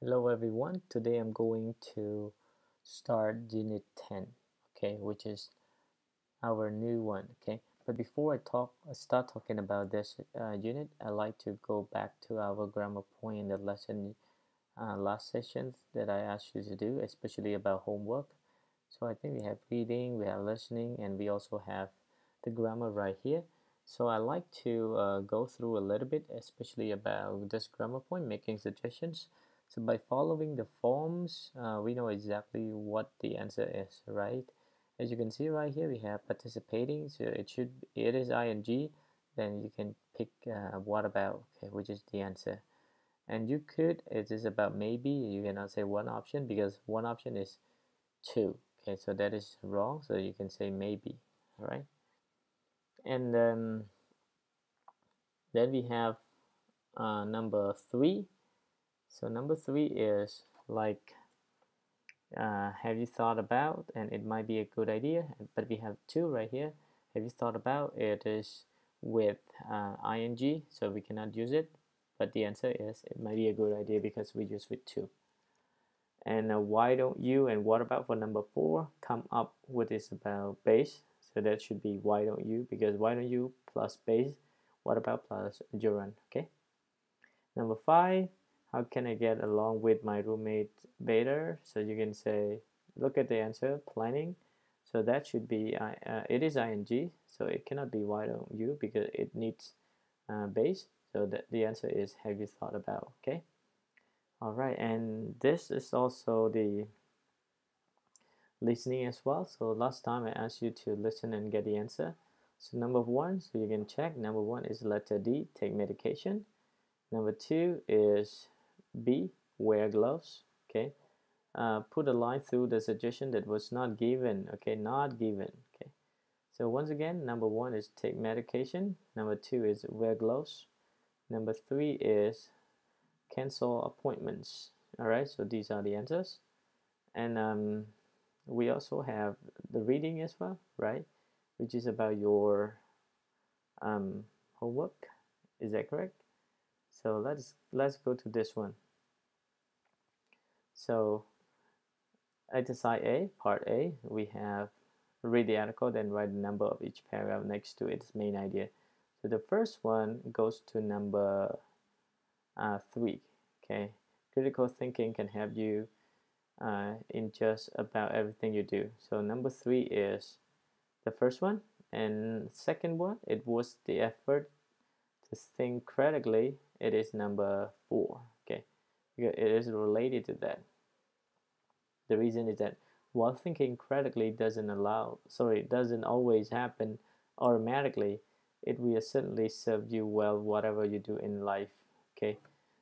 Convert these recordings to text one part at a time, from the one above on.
Hello everyone, today I'm going to start Unit 10, okay, which is our new one, okay. But before I start talking about this unit, I like to go back to our grammar point in the lesson last sessions that I asked you to do, especially about homework. So I think we have reading, we have listening, and we also have the grammar right here. So I like to go through a little bit, especially about this grammar point, making suggestions. So by following the forms, we know exactly what the answer is, right? As you can see right here, we have participating, so it is ing. Then you can pick what about, okay, which is the answer. And it is about maybe. You cannot say one option because one option is two. Okay, so that is wrong. So you can say maybe. All right, and then we have number three. So number three is like have you thought about, and it might be a good idea, but we have two right here. Have you thought about? It is with ing, so we cannot use it. But the answer is it might be a good idea because we use with two. And why don't you and what about for number four come up with this about base? So that should be why don't you, because why don't you plus base, what about plus gerund, okay? Number five, how can I get along with my roommate better? So you can say, look at the answer, planning. So that should be, it is ing, so it cannot be why don't you because it needs base. So that the answer is have you thought about, okay? All right, and this is also the listening as well. So last time I asked you to listen and get the answer. So number one, so you can check. Number one is letter D, take medication. Number two is B, wear gloves. Okay. Put a line through the suggestion that was not given. Okay, not given. Okay. So once again, number one is take medication. Number two is wear gloves. Number three is cancel appointments. All right. So these are the answers. And we also have the reading as well, right? Which is about your homework. Is that correct? So let's go to this one. So exercise A, part A, we have read the article, then write the number of each paragraph next to its main idea. So the first one goes to number three. Okay, critical thinking can help you in just about everything you do. So number three is the first one, and second one, it was the effort to think critically. It is number four. Okay, because it is related to that. The reason is that while thinking critically doesn't always happen automatically, it will certainly serve you well whatever you do in life. Okay,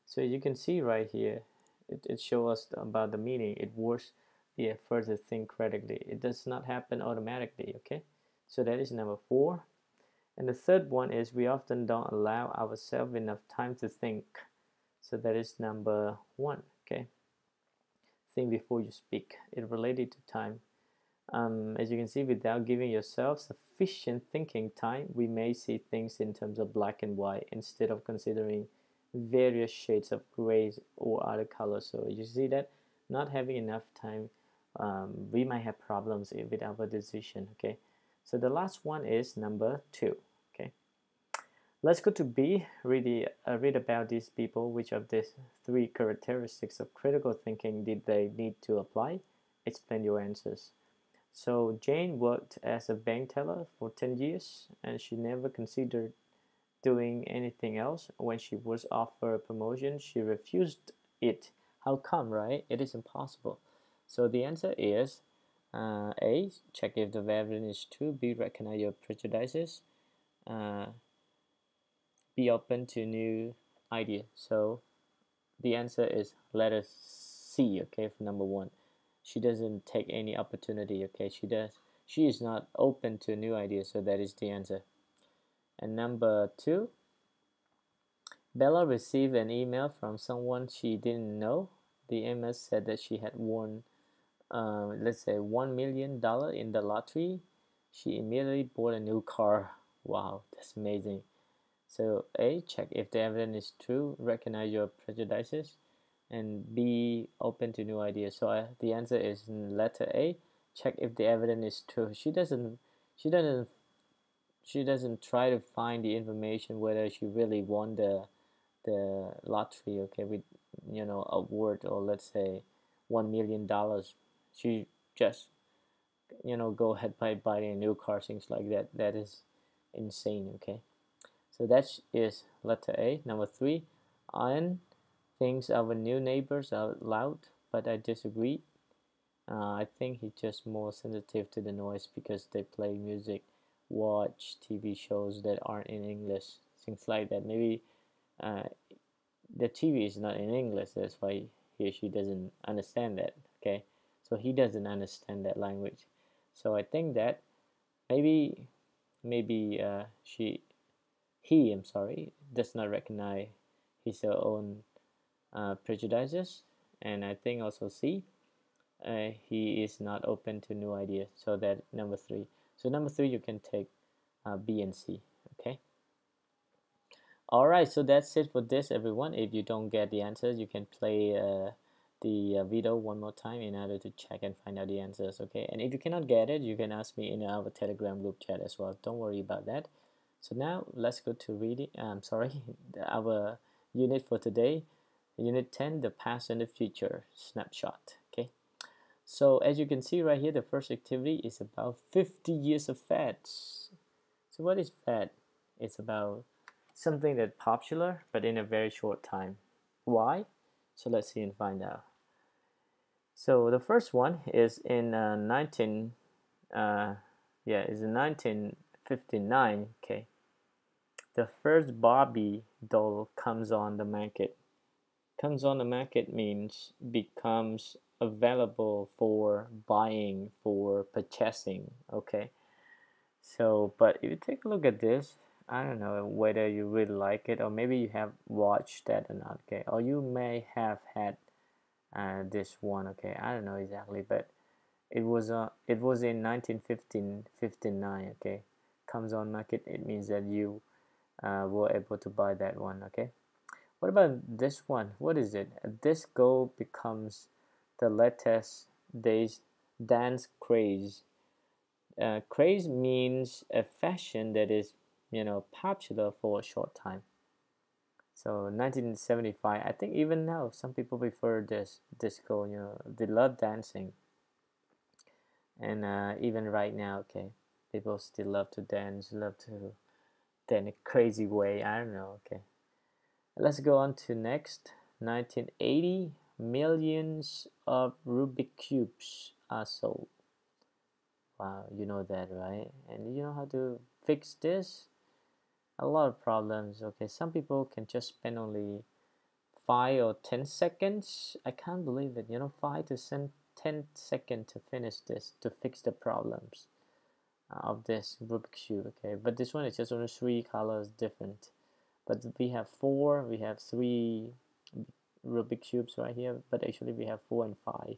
so you can see right here, it shows us about the meaning. It was the effort to think critically. It does not happen automatically. Okay, so that is number four. And the third one is we often don't allow ourselves enough time to think. So that is number one. Okay, think before you speak. It related to time. As you can see, without giving yourself sufficient thinking time, we may see things in terms of black and white instead of considering various shades of grays or other colors. So you see that not having enough time, we might have problems with our decision. Okay, so the last one is number two. Okay, let's go to B. Read about these people. Which of these three characteristics of critical thinking did they need to apply? Explain your answers. So Jane worked as a bank teller for 10 years and she never considered doing anything else. When she was offered a promotion, she refused it. How come, right? It is impossible. So the answer is A, check if the evidence is true. B, recognize your prejudices. Uh, be open to new ideas. So the answer is letter C, okay, for number one. She doesn't take any opportunity, okay? She is not open to new ideas, so that is the answer. And number two, Bella received an email from someone she didn't know. The email said that she had won, let's say, $1 million in the lottery. She immediately bought a new car. Wow, that's amazing. So A, check if the evidence is true, recognize your prejudices. and B, open to new ideas. So the answer is letter A. Check if the evidence is true. She doesn't she doesn't try to find the information whether she really won the lottery, okay, with award, or let's say $1 million. She just go ahead by buying a new car, things like that. That is insane. Okay, so that is letter A. Number three, Ian thinks our new neighbors are loud, but I disagree. I think he's just more sensitive to the noise because they play music, watch TV shows that aren't in English, things like that. Maybe uh, the TV is not in English, that's why he or she doesn't understand that. Okay, so he doesn't understand that language. So I think that maybe he, I'm sorry, does not recognize his own prejudices, and I think also C, he is not open to new ideas. So that number three. So number three, you can take B and C. Okay. All right. So that's it for this, everyone. If you don't get the answers, you can play the video one more time in order to check and find out the answers. Okay. And if you cannot get it, you can ask me in our Telegram group chat as well. Don't worry about that. So now let's go to reading. Our unit for today, Unit 10, the past and the future snapshot. Okay. So as you can see right here, the first activity is about 50 years of fads. So what is fad? It's about something that's popular but in a very short time. Why? So let's see and find out. So the first one is in 1959. Okay, the first Barbie doll comes on the market. Comes on the market means becomes available for buying, for purchasing. Okay, so but if you take a look at this, I don't know whether you really like it, or maybe you have watched that or not. Okay, or you may have had this one. Okay, I don't know exactly, but it was in 1959. Okay, comes on market, it means that you were able to buy that one. Okay, what about this one? What is it? A disco becomes the latest day's dance craze. Craze means a fashion that is, popular for a short time. So 1975, I think even now some people prefer this disco. They love dancing, and even right now, okay, people still love to dance, love to dance in a crazy way. I don't know. Okay, let's go on to next. 1980, millions of Rubik cubes are sold. Wow, you know that, right? And you know how to fix this? A lot of problems. Okay, some people can just spend only 5 or 10 seconds. I can't believe it. 5 to 10 seconds to finish this, to fix the problems of this Rubik's cube. Okay, but this one is just only 3 colors different. But we have three Rubik's cubes right here. But actually, we have 4 and 5.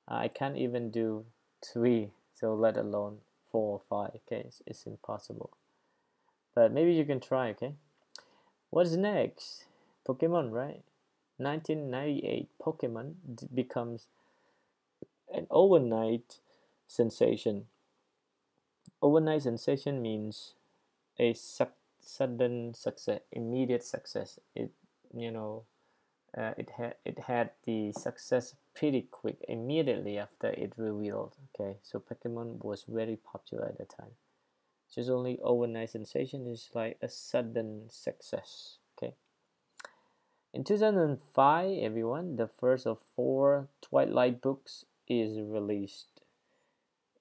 I can't even do 3, so let alone 4 or 5. Okay, it's impossible. But maybe you can try. Okay, what's next? Pokemon, right? 1998, Pokemon becomes an overnight sensation. Overnight sensation means a sudden success, immediate success. It had the success pretty quick immediately after it revealed. Okay, so Pokemon was very popular at the time. Just only overnight sensation is like a sudden success. Okay. In 2005, everyone, the first of 4 Twilight books is released.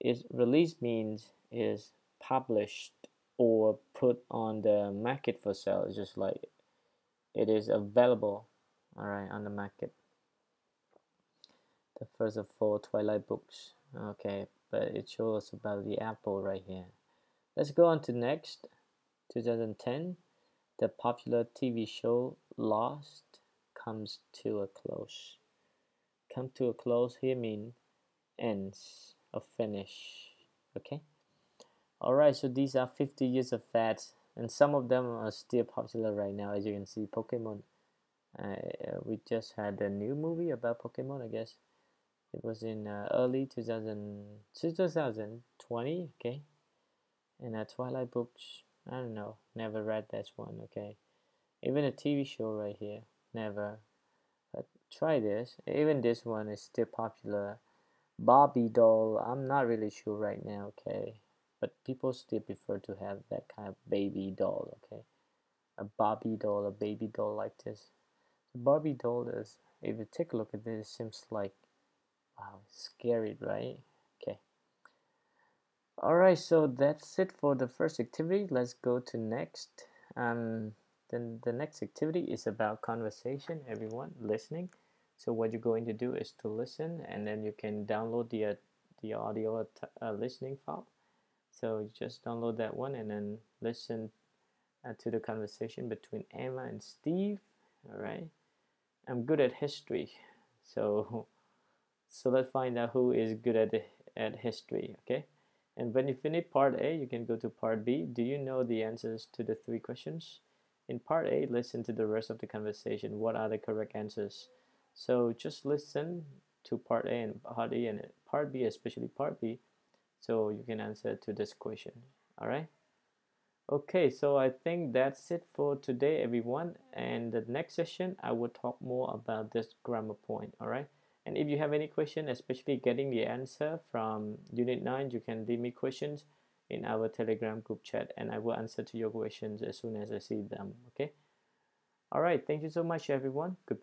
Is released means is published or put on the market for sale. It's just like it is available, all right, on the market. The first of 4 Twilight books. Okay, but it shows about the apple right here. Let's go on to next. 2010, the popular TV show Lost comes to a close. Come to a close here means ends or finish. Okay. All right. So these are 50 years of fads, and some of them are still popular right now. As you can see, Pokemon We just had a new movie about Pokemon, I guess. It was in early 2020, okay? And Twilight books, I don't know, never read that one, okay? Even a TV show right here, never. But try this. Even this one is still popular. Barbie doll, I'm not really sure right now, okay? But people still prefer to have that kind of baby doll, okay? A Barbie doll, a baby doll like this. The Barbie doll is, if you take a look at this, it seems like, wow, scary, right? Okay. Alright, so that's it for the first activity. Let's go to next. Then the next activity is about conversation, everyone, listening. So what you're going to do is to listen, and then you can download the audio listening file. So you just download that one and then listen to the conversation between Emma and Steve. All right. I'm good at history, so so let's find out who is good at history. Okay. And when you finish part A, you can go to part B. Do you know the answers to the three questions? In part A, listen to the rest of the conversation. What are the correct answers? So just listen to part A and part E and part B, especially part B, so you can answer to this question. All right. Okay, so I think that's it for today, everyone. And the next session, I will talk more about this grammar point. All right. And if you have any question, especially getting the answer from Unit 9, you can leave me questions in our Telegram group chat, and I will answer to your questions as soon as I see them. Okay. All right. Thank you so much, everyone. Goodbye.